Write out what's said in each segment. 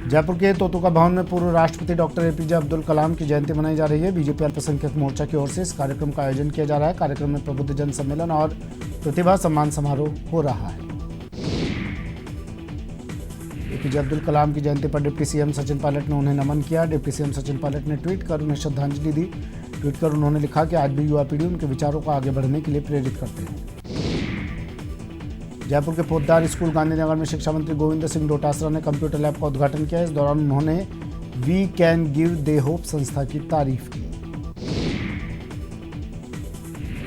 जयपुर के तोतुका भवन में पूर्व राष्ट्रपति डॉक्टर एपीजे अब्दुल कलाम की जयंती मनाई जा रही है। बीजेपी अल्पसंख्यक मोर्चा की ओर से इस कार्यक्रम का आयोजन किया जा रहा है। कार्यक्रम में प्रबुद्धजन सम्मेलन और प्रतिभा सम्मान समारोह हो रहा है। एपीजे अब्दुल कलाम की जयंती पर डिप्टी सीएम सचिन पायलट ने उन्हें नमन किया। डिप्टी सीएम सचिन पायलट ने ट्वीट कर उन्हें श्रद्धांजलि दी। ट्वीट कर उन्होंने लिखा कि आज भी युवा पीढ़ी उनके विचारों को आगे बढ़ने के लिए प्रेरित करते हैं। जयपुर के पोद्दार स्कूल गांधीनगर में शिक्षा मंत्री गोविंद सिंह डोटासरा ने कंप्यूटर लैब का उद्घाटन किया। इस दौरान उन्होंने we can give they hope संस्था की तारीफ की।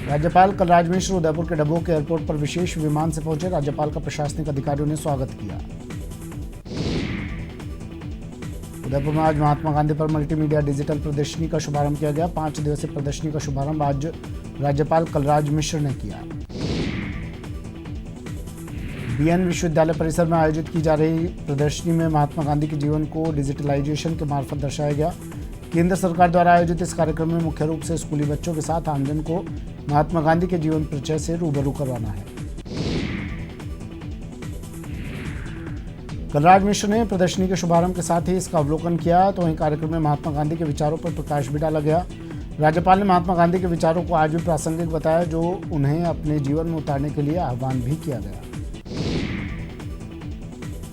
राज्यपाल कलराज मिश्र उदयपुर के डबोक एयरपोर्ट पर विशेष विमान से पहुंचे। राज्यपाल का प्रशासनिक अधिकारियों ने स्वागत किया। उदयपुर में आज महात्मा गांधी पर मल्टीमीडिया डिजिटल प्रदर्शनी का शुभारंभ किया गया। 5 दिवसीय प्रदर्शनी का शुभारंभ आज राज्यपाल कलराज मिश्र ने किया। बीएन विश्वविद्यालय परिसर में आयोजित की जा रही प्रदर्शनी में महात्मा गांधी के जीवन को डिजिटलाइजेशन के मार्फत दर्शाया गया। केंद्र सरकार द्वारा आयोजित इस कार्यक्रम में मुख्य रूप से स्कूली बच्चों के साथ आमजन को महात्मा गांधी के जीवन परिचय से रूबरू करवाना है। कलराज मिश्र ने प्रदर्शनी के शुभारंभ के साथ ही इसका अवलोकन किया। तो वहीं कार्यक्रम में महात्मा गांधी के विचारों पर प्रकाश भी डाला गया। राज्यपाल ने महात्मा गांधी के विचारों को आज भी प्रासंगिक बताया, जो उन्हें अपने जीवन में उतारने के लिए आह्वान भी किया गया।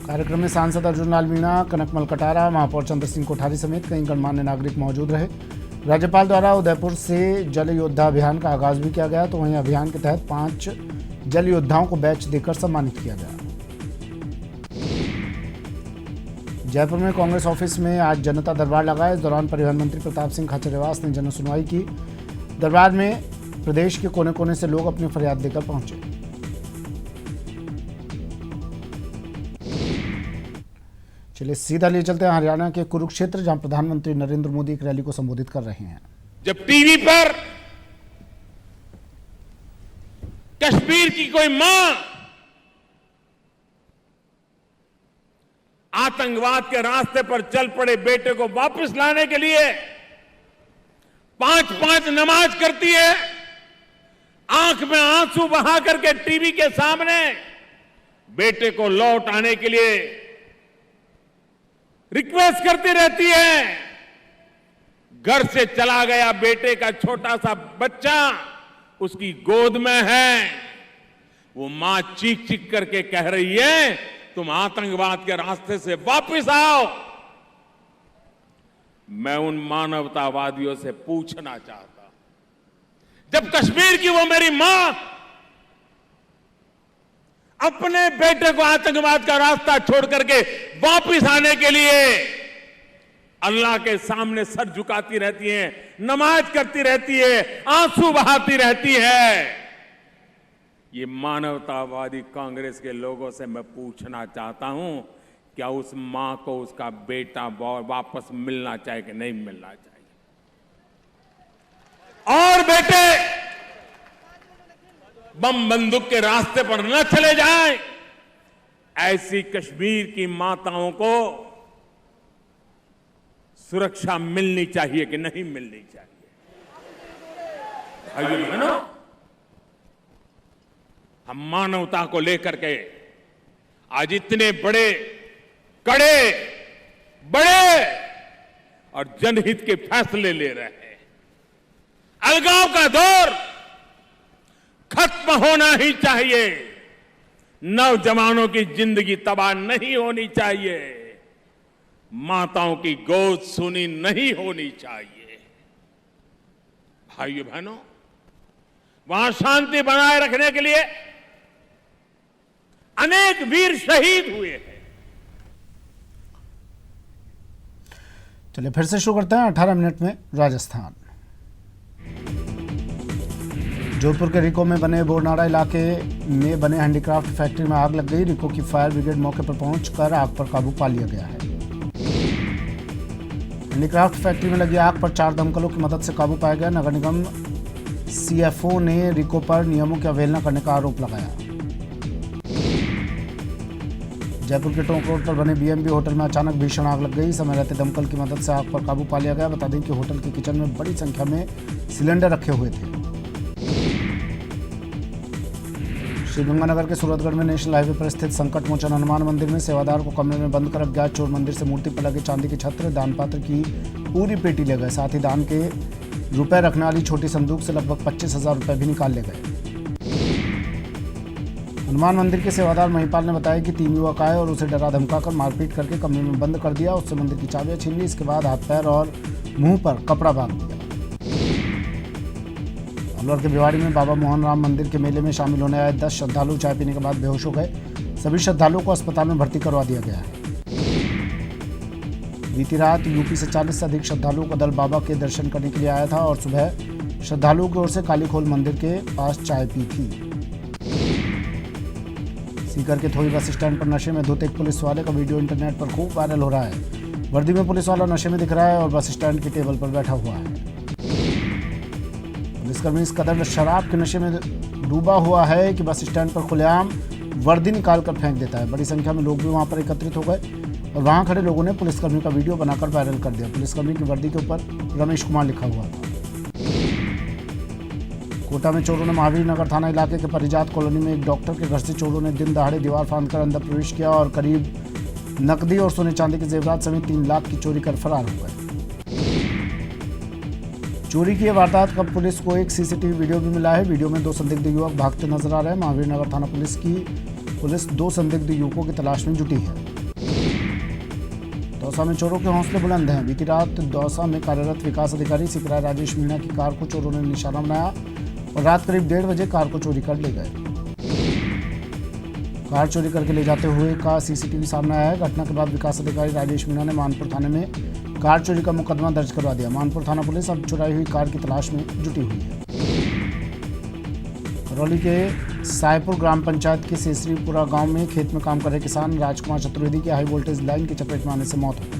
कार्यक्रम में सांसद अर्जुन लाल मीणा, कनकमल कटारा, महापौर चंद्र सिंह कोठारी समेत कई गणमान्य नागरिक मौजूद रहे। राज्यपाल द्वारा उदयपुर से जल योद्धा अभियान का आगाज भी किया गया। तो वहीं अभियान के तहत 5 जल योद्धाओं को बैच देकर सम्मानित किया गया। जयपुर में कांग्रेस ऑफिस में आज जनता दरबार लगा। इस दौरान परिवहन मंत्री प्रताप सिंह खाचरियावास ने जन सुनवाई की। दरबार में प्रदेश के कोने कोने से लोग अपनी फरियाद लेकर पहुंचे। चलिए सीधा ले चलते हैं हरियाणा के कुरुक्षेत्र, जहां प्रधानमंत्री नरेंद्र मोदी एक रैली को संबोधित कर रहे हैं। जब टीवी पर कश्मीर की कोई मां आतंकवाद के रास्ते पर चल पड़े बेटे को वापस लाने के लिए 5-5 नमाज करती है, आंख में आंसू बहा करके टीवी के सामने बेटे को लौट आने के लिए रिक्वेस्ट करती रहती है। घर से चला गया बेटे का छोटा सा बच्चा उसकी गोद में है। वो मां चीख चीख करके कह रही है, तुम आतंकवाद के रास्ते से वापस आओ। मैं उन मानवतावादियों से पूछना चाहता हूं, जब कश्मीर की वो मेरी मां अपने बेटे को आतंकवाद का रास्ता छोड़ करके वापस आने के लिए अल्लाह के सामने सर झुकाती रहती है, नमाज करती रहती है, आंसू बहाती रहती है, ये मानवतावादी कांग्रेस के लोगों से मैं पूछना चाहता हूं, क्या उस मां को उसका बेटा वापस मिलना चाहिए कि नहीं मिलना चाहिए? और बेटे बम बंदूक के रास्ते पर न चले जाएं, ऐसी कश्मीर की माताओं को सुरक्षा मिलनी चाहिए कि नहीं मिलनी चाहिए? भाइयों बहनों, हम मानवता को लेकर के आज इतने बड़े कड़े बड़े और जनहित के फैसले ले रहे हैं। अलगाव का दौर खत्म होना ही चाहिए। नौजवानों की जिंदगी तबाह नहीं होनी चाहिए। माताओं की गोद सुनी नहीं होनी चाहिए। भाइयों बहनों, वहां शांति बनाए रखने के लिए अनेक वीर शहीद हुए हैं। चलिए फिर से शुरू करते हैं 18 मिनट में राजस्थान। जोधपुर के रिको में बने बोरनाड़ा इलाके में बने हैंडीक्राफ्ट फैक्ट्री में आग लग गई। रिको की फायर ब्रिगेड मौके पर पहुंचकर आग पर काबू पा लिया गया है। हैंडीक्राफ्ट फैक्ट्री में लगी आग पर 4 दमकलों की मदद से काबू पाया गया। नगर निगम सीएफओ ने रिको पर नियमों की अवहेलना करने का आरोप लगाया। जयपुर के टोंक रोड पर बने बीएमबी होटल में अचानक भीषण आग लग गई। समय रहते दमकल की मदद से आग पर काबू पा लिया गया। बता दें कि होटल के किचन में बड़ी संख्या में सिलेंडर रखे हुए थे। श्रीगंगानगर के सूरतगढ़ में नेशनल हाईवे पर स्थित संकट मोचन हनुमान मंदिर में सेवादार को कमरे में बंद कर अज्ञात चोर मंदिर से मूर्ति पर लगे चांदी के छत्र, दान पात्र की पूरी पेटी ले गए। साथ ही दान के रुपए रखने वाली छोटी संदूक से लगभग 25,000 रुपए भी निकाल ले गए। हनुमान मंदिर के सेवादार महिपाल ने बताया कि 3 युवक आए और उसे डरा धमकाकर मारपीट करके कमरे में बंद कर दिया। उससे मंदिर की चाबियां छीन ली। इसके बाद हाथ पैर और मुंह पर कपड़ा बांध दिया। अलवर के भिवाड़ी में बाबा मोहन राम मंदिर के मेले में शामिल होने आए 10 श्रद्धालु चाय पीने के बाद बेहोश हो गए। सभी श्रद्धालुओं को अस्पताल में भर्ती करवा दिया गया है। बीती रात यूपी से 40 से अधिक श्रद्धालुओं का दल बाबा के दर्शन करने के लिए आया था और सुबह श्रद्धालुओं की ओर से कालीखोल मंदिर के पास चाय पी थी। सीकर के थोई बस स्टैंड पर नशे में धुत एक पुलिस वाले का वीडियो इंटरनेट पर खूब वायरल हो रहा है। वर्दी में पुलिस वाला नशे में दिख रहा है और बस स्टैंड की टेबल पर बैठा हुआ है। पुलिसकर्मी इस कदर शराब के नशे में डूबा हुआ है कि बस स्टैंड पर खुलेआम वर्दी निकाल कर फेंक देता है। बड़ी संख्या में लोग भी वहां पर एकत्रित हो गए और वहां खड़े लोगों ने पुलिसकर्मी का वीडियो बनाकर वायरल कर दिया। पुलिसकर्मी की वर्दी के ऊपर रमेश कुमार लिखा हुआ था। कोटा में चोरों ने महावीर नगर थाना इलाके के परिजात कॉलोनी में एक डॉक्टर के घर से चोरों ने दिन दहाड़े दीवार फांदकर अंदर प्रवेश किया और करीब नकदी और सोने चांदी के जेवरात समेत 3 लाख की चोरी कर फरार हो गए। चोरी की वारदात का पुलिस को एक सीसीटीवी वीडियो भी मिला है। वीडियो में 2 संदिग्ध युवक भागते नजर आ रहे हैं। महावीर नगर थाना पुलिस 2 संदिग्ध युवकों की तलाश में जुटी है। दौसा में चोरों के हौसले बुलंद हैं। बीती रात दौसा में कार्यरत विकास अधिकारी सिकराय राजेश मीणा की कार को चोरों ने निशाना बनाया और रात करीब 1:30 बजे कार को चोरी कर ले गए। कार चोरी करके ले जाते हुए का सीसीटीवी सामने आया है। घटना के बाद विकास अधिकारी राजेश मीणा ने मानपुर थाने में कार चोरी का मुकदमा दर्ज करवा दिया। मानपुर थाना पुलिस अब चुराई हुई कार की तलाश में जुटी हुई है। करौली के सायपुर ग्राम पंचायत के सेसरीपुरा गांव में खेत में काम कर रहे किसान राजकुमार चतुर्वेदी की हाई वोल्टेज लाइन की चपेट में आने से मौत हो गई।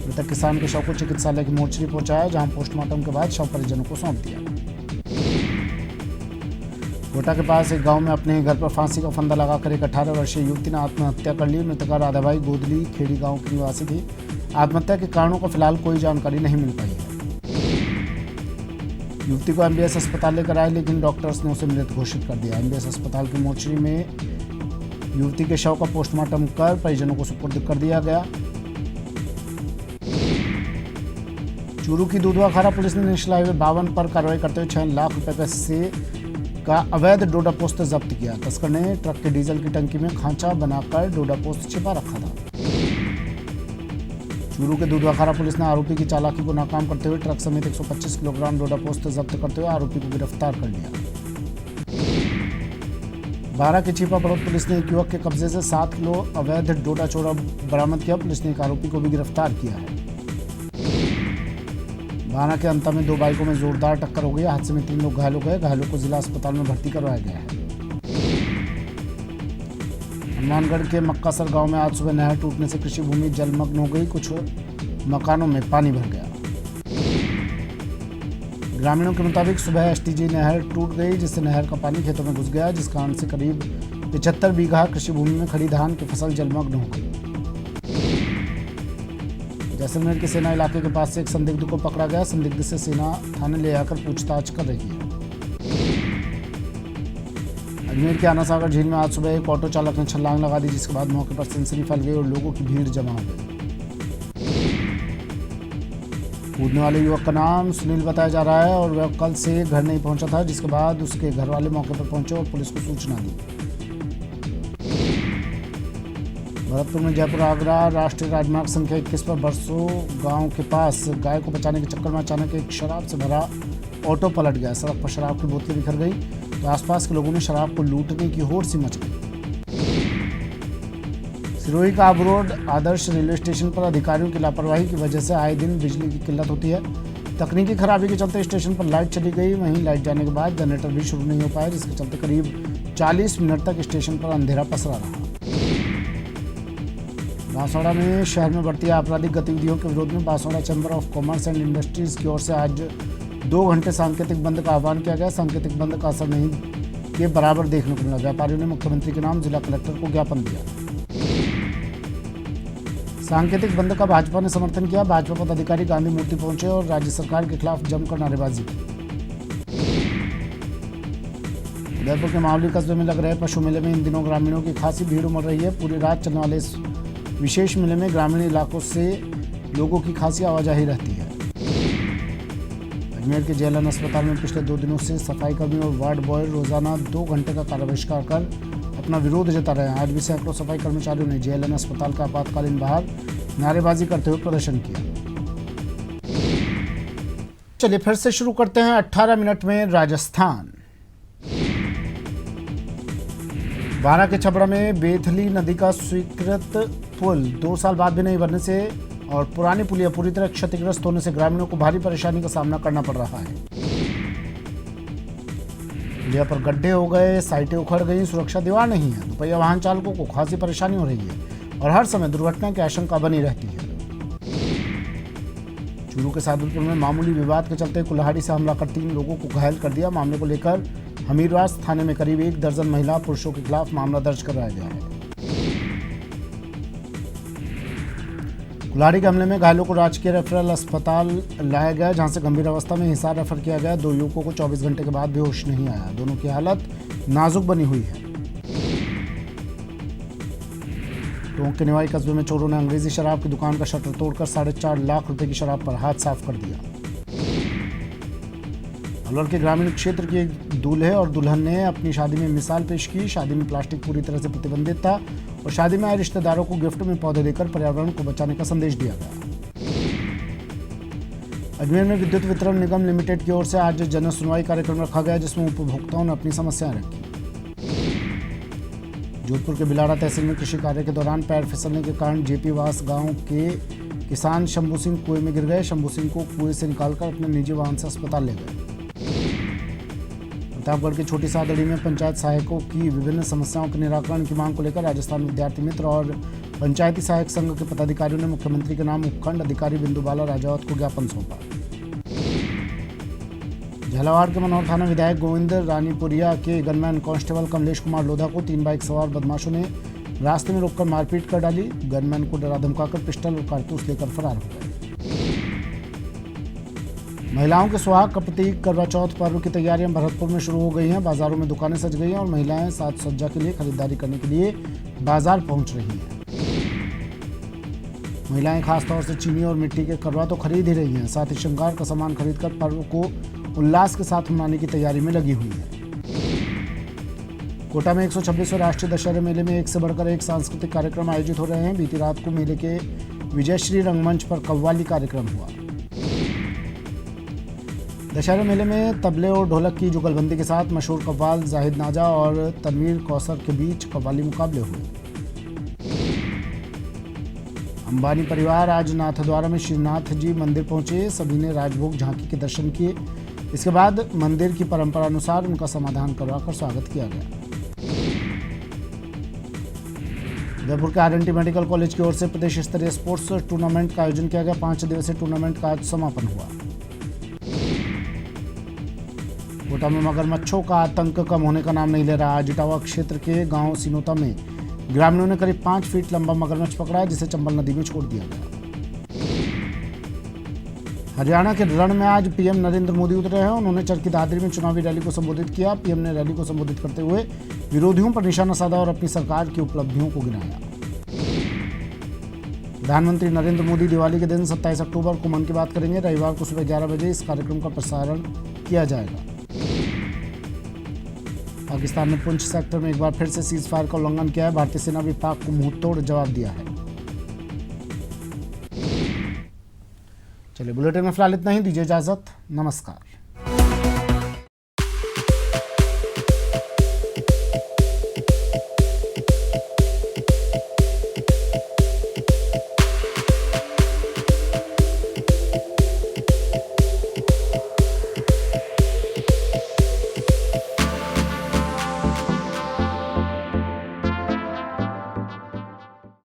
मृतक किसान के शव को चिकित्सालय की मोर्चरी पहुंचाया, जहां पोस्टमार्टम के बाद शव परिजनों को सौंप दिया। कोटा के पास एक गांव में अपने ही घर पर फांसी का फंदा लगाकर एक 18 वर्षीय युवती ने आत्महत्या कर ली। मृतका राधाबाई गोदली खेड़ी गांव की निवासी थी। आत्महत्या के कारणों का फिलहाल कोई जानकारी नहीं मिल पाई है। युवती को एमबीएस अस्पताल लेकर आए, लेकिन डॉक्टर्स ने उसे मृत घोषित कर दिया। एमबीएस अस्पताल की मोर्चरी में युवती के शव का पोस्टमार्टम कर परिजनों को सुपुर्द कर दिया गया। चूरू की दूधवाखारा पुलिस ने नेशनल हाईवे 52 पर कार्रवाई करते हुए 6 लाख रुपए का अवैध डोडा पोस्त जब्त किया। तस्कर ने ट्रक के डीजल की टंकी में खांचा बनाकर डोडा पोस्त छिपा रखा था। चूरू के दूधवाखारा पुलिस ने आरोपी की चालाकी को नाकाम करते हुए ट्रक समेत 125 किलोग्राम डोडा पोस्त जब्त करते हुए आरोपी को गिरफ्तार कर लिया। 12 की छिपा पड़ोद पुलिस ने एक युवक के कब्जे से 7 किलो अवैध डोडा चोरा बरामद किया। पुलिस ने एक आरोपी को भी गिरफ्तार किया है। बाना के अंता में 2 बाइकों में जोरदार टक्कर हो गई। हादसे में 3 लोग घायल हो गए। घायलों को जिला अस्पताल में भर्ती करवाया गया है। हनुमानगढ़ के मक्कासर गांव में आज सुबह नहर टूटने से कृषि भूमि जलमग्न हो गई। कुछ मकानों में पानी भर गया। ग्रामीणों के मुताबिक सुबह एसटीजी नहर टूट गई, जिससे नहर का पानी खेतों में घुस गया, जिस कारण से करीब 75 बीघा कृषि भूमि में खड़ी धान की फसल जलमग्न हो गई। जैसलमेर के सेना इलाके के पास से एक संदिग्ध को पकड़ा गया। संदिग्ध से सेना थाने ले आकर पूछताछ कर रही है। अजमेर के आना सागर झील में आज सुबह एक ऑटो चालक ने छलांग लगा दी, जिसके बाद मौके पर सनसनी फैल गई और लोगों की भीड़ जमा हो गई। कूदने वाले युवक का नाम सुनील बताया जा रहा है और वह कल से घर नहीं पहुंचा था, जिसके बाद उसके घर वाले मौके पर पहुंचे और पुलिस को सूचना दी। भरतपुर में जयपुर आगरा राष्ट्रीय राजमार्ग संख्या 21 पर बरसों गांव के पास गाय को बचाने के चक्कर में अचानक एक शराब से भरा ऑटो पलट गया। सड़क पर शराब की बोतलें बिखर गई तो आसपास के लोगों ने शराब को लूटने की होड़ सी मच गई। सिरोही का आबू रोड आदर्श रेलवे स्टेशन पर अधिकारियों की लापरवाही की वजह से आए दिन बिजली की किल्लत होती है। तकनीकी खराबी के चलते स्टेशन पर लाइट चली गई। वहीं लाइट जाने के बाद जनरेटर भी शुरू नहीं हो पाया, जिसके चलते करीब 40 मिनट तक स्टेशन पर अंधेरा पसरा रहा। बांसवाड़ा में शहर में बढ़ती आपराधिक गतिविधियों के विरोध में Banswara chamber of commerce and industries की ओर से आज 2 घंटे सांकेतिक बंद का आह्वान किया गया। सांकेतिक बंद का असर नहीं के बराबर देखने को मिला। व्यापारियों ने मुख्यमंत्री के नाम जिला कलेक्टर को ज्ञापन दिया। सांकेतिक बंद का भाजपा ने समर्थन किया। भाजपा पदाधिकारी गांधी मूर्ति पहुंचे और राज्य सरकार के खिलाफ जमकर नारेबाजी की। उदयपुर के मावली कस्बे में लग रहे पशु मेले में इन दिनों ग्रामीणों की खासी भीड़ उमड़ रही है। पूरी रात चलने वाले इस विशेष मेले में ग्रामीण इलाकों से लोगों की खासी आवाजाही रहती है। अजमेर के जेएलएन अस्पताल में पिछले 2 दिनों से सफाई कर्मी और वार्ड बॉय रोजाना 2 घंटे का कार्य बहिष्कार कर अपना विरोध जता रहे हैं। आज भी सैकड़ों सफाई कर्मचारियों ने जेएलएन अस्पताल का आपातकालीन बाहर नारेबाजी करते हुए प्रदर्शन किया। चलिए फिर से शुरू करते हैं 18 मिनट में राजस्थान। बारां के छबड़ा में बेथली नदी का स्वीकृत पुल 2 साल बाद भी नहीं बनने से और पुरानी पुलिया पूरी तरह क्षतिग्रस्त होने से ग्रामीणों को भारी परेशानी का सामना करना पड़ रहा है। पुलिया पर गड्ढे हो गए, साइटें उखड़ गई, सुरक्षा दीवार नहीं है। दोपहिया वाहन चालकों को खासी परेशानी हो रही है और हर समय दुर्घटना की आशंका बनी रहती है। चूरू के सादुलपुर में मामूली विवाद के चलते कुल्हाड़ी से हमला कर 3 लोगों को घायल कर दिया। मामले को लेकर हमीरवास थाने में करीब 1 दर्जन महिला पुरुषों के खिलाफ मामला दर्ज कराया गया है। कुल्हाड़ी के हमले में घायलों को राजकीय रेफरल अस्पताल लाया गया, जहां से गंभीर अवस्था में हिसार रेफर किया गया। 2 युवकों को 24 घंटे के बाद भी होश नहीं आया। दोनों की हालत नाजुक बनी हुई है। टोंक के निवाई कस्बे में चोरों ने अंग्रेजी शराब की दुकान का शटर तोड़कर 4.5 लाख रुपए की शराब पर हाथ साफ कर दिया। अलवर के ग्रामीण क्षेत्र के दूल्हे और दुल्हन ने अपनी शादी में मिसाल पेश की। शादी में प्लास्टिक पूरी तरह से प्रतिबंधित था और शादी में आए रिश्तेदारों को गिफ्ट में पौधे देकर पर्यावरण को बचाने का संदेश दिया गया। अजमेर में विद्युत वितरण निगम लिमिटेड की ओर से आज जन सुनवाई कार्यक्रम रखा गया, जिसमें उपभोक्ताओं ने अपनी समस्याएं रखी। जोधपुर के बिलाड़ा तहसील में कृषि कार्य के दौरान पैर फिसलने के कारण जेपीवास गांव के किसान शंभू सिंह कुएं में गिर गए। शंभू सिंह को कुएं से निकालकर अपने निजी वाहन से अस्पताल ले गए। प्रतापगढ़ के छोटी सादड़ी में पंचायत सहायकों की विभिन्न समस्याओं के निराकरण की मांग को लेकर राजस्थान विद्यार्थी मित्र और पंचायती सहायक संघ के पदाधिकारियों ने मुख्यमंत्री के नाम उपखंड अधिकारी बिंदुबाला राजावत को ज्ञापन सौंपा। झालावाड़ के मनोहर थाना विधायक गोविंद रानीपुरिया के गनमैन कांस्टेबल कमलेश कुमार लोधा को 3 बाइक सवार बदमाशों ने रास्ते में रोककर मारपीट कर डाली। गनमैन को डरा धमकाकर पिस्टल और कारतूस लेकर फरार हो गए। महिलाओं के सुहाग का प्रतीक करवा चौथ पर्व की तैयारियां भरतपुर में शुरू हो गई हैं। बाजारों में दुकानें सज गई हैं और महिलाएं साज सज्जा के लिए खरीदारी करने के लिए बाजार पहुंच रही हैं। महिलाएं खासतौर से चीनी और मिट्टी के करवा तो खरीद ही रही हैं, साथ ही श्रृंगार का सामान खरीदकर पर्व को उल्लास के साथ मनाने की तैयारी में लगी हुई है। कोटा में 126वें राष्ट्रीय दशहरा मेले में एक से बढ़कर एक सांस्कृतिक कार्यक्रम आयोजित हो रहे हैं। बीती रात को मेले के विजयश्री रंगमंच पर कव्वाली कार्यक्रम हुआ। दशहरा मेले में तबले और ढोलक की जुगलबंदी के साथ मशहूर कव्वाल जाहिद नाजा और तनवीर कौसर के बीच कव्वाली मुकाबले हुए। अंबानी परिवार आज नाथद्वारा में श्रीनाथ जी मंदिर पहुंचे। सभी ने राजभोग झांकी के दर्शन किए। इसके बाद मंदिर की परंपरा अनुसार उनका समाधान करवाकर स्वागत किया गया। उदयपुर के आर&टी मेडिकल कॉलेज की ओर से प्रदेश स्तरीय स्पोर्ट्स टूर्नामेंट का आयोजन किया गया। 5 दिवसीय टूर्नामेंट का आज समापन हुआ। कोटा में मगरमच्छों का आतंक कम होने का नाम नहीं ले रहा। आज इटावा क्षेत्र के गांव सिनोता में ग्रामीणों ने करीब 5 फीट लंबा मगरमच्छ पकड़ा है, जिसे चंबल नदी में छोड़ दिया गया। हरियाणा के रण में आज पीएम नरेंद्र मोदी उतरे हैं। उन्होंने चरखी दादरी में चुनावी रैली को संबोधित किया। पीएम ने रैली को संबोधित करते हुए विरोधियों पर निशाना साधा और अपनी सरकार की उपलब्धियों को गिनाया। प्रधानमंत्री नरेंद्र मोदी दिवाली के दिन 27 अक्टूबर को मन की बात करेंगे। रविवार को सुबह 11 बजे इस कार्यक्रम का प्रसारण किया जाएगा। पाकिस्तान ने पुंछ सेक्टर में एक बार फिर से सीज फायर का उल्लंघन किया है। भारतीय सेना भी पाक को मुंहतोड़ जवाब दिया है। चलिए बुलेटिन में फिलहाल इतना ही। दीजिए इजाजत। नमस्कार।